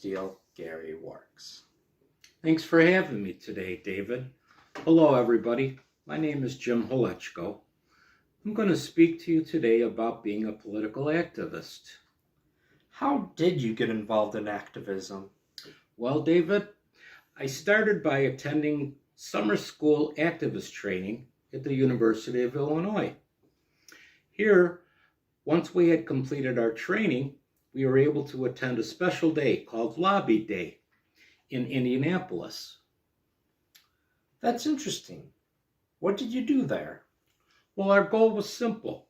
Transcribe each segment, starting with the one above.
Steel, Gary Works. Thanks for having me today, David. Hello, everybody. My name is Jim Holechko. I'm going to speak to you today about being a political activist. How did you get involved in activism? Well, David, I started by attending summer school activist training at the University of Illinois. Here, once we had completed our training, we were able to attend a special day called Lobby Day in Indianapolis. That's interesting. What did you do there? Well, our goal was simple.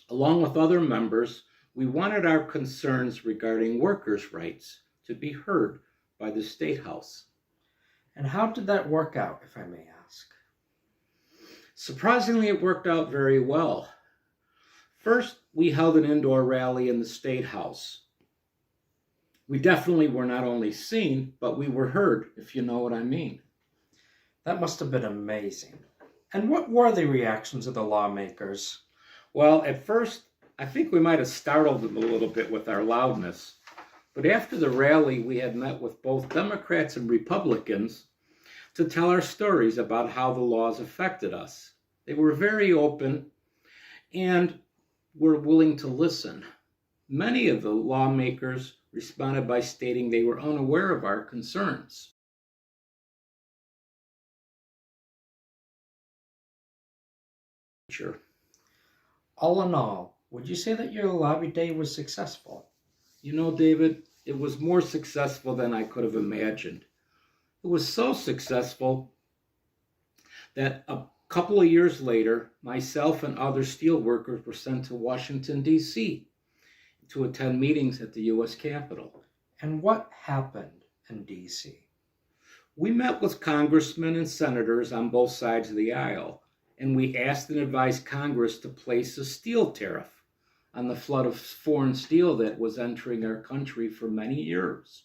Along with other members, we wanted our concerns regarding workers' rights to be heard by the State House. And how did that work out, if I may ask? Surprisingly, it worked out very well. First, we held an indoor rally in the State House. We definitely were not only seen, but we were heard, if you know what I mean. That must have been amazing. And what were the reactions of the lawmakers? Well, at first, I think we might have startled them a little bit with our loudness. But after the rally, we had met with both Democrats and Republicans to tell our stories about how the laws affected us. They were very open and were willing to listen. Many of the lawmakers responded by stating they were unaware of our concerns. Sure. All in all, would you say that your lobby day was successful? You know, David, it was more successful than I could have imagined. It was so successful that a couple of years later, myself and other steel workers were sent to Washington, D.C. to attend meetings at the U.S. Capitol. And what happened in D.C.? We met with congressmen and senators on both sides of the aisle, and we asked and advised Congress to place a steel tariff on the flood of foreign steel that was entering our country for many years.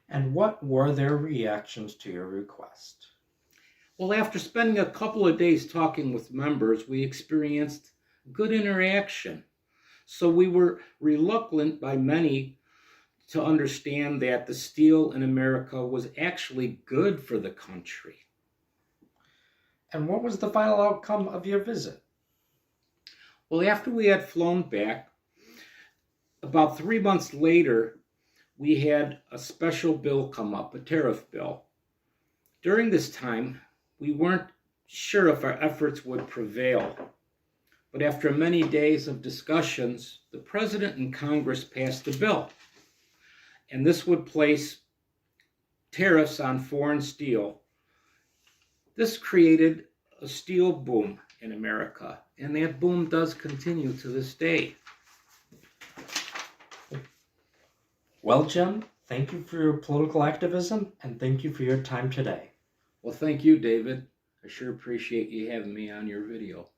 And what were their reactions to your request? Well, after spending a couple of days talking with members, we experienced good interaction. So we were reluctant by many to understand that the steel in America was actually good for the country. And what was the final outcome of your visit? Well, after we had flown back, about 3 months later, we had a special bill come up, a tariff bill. During this time, we weren't sure if our efforts would prevail. But after many days of discussions, the President and Congress passed the bill. And this would place tariffs on foreign steel. This created a steel boom in America, and that boom does continue to this day. Well, Jim, thank you for your political activism, and thank you for your time today. Well, thank you, David. I sure appreciate you having me on your video.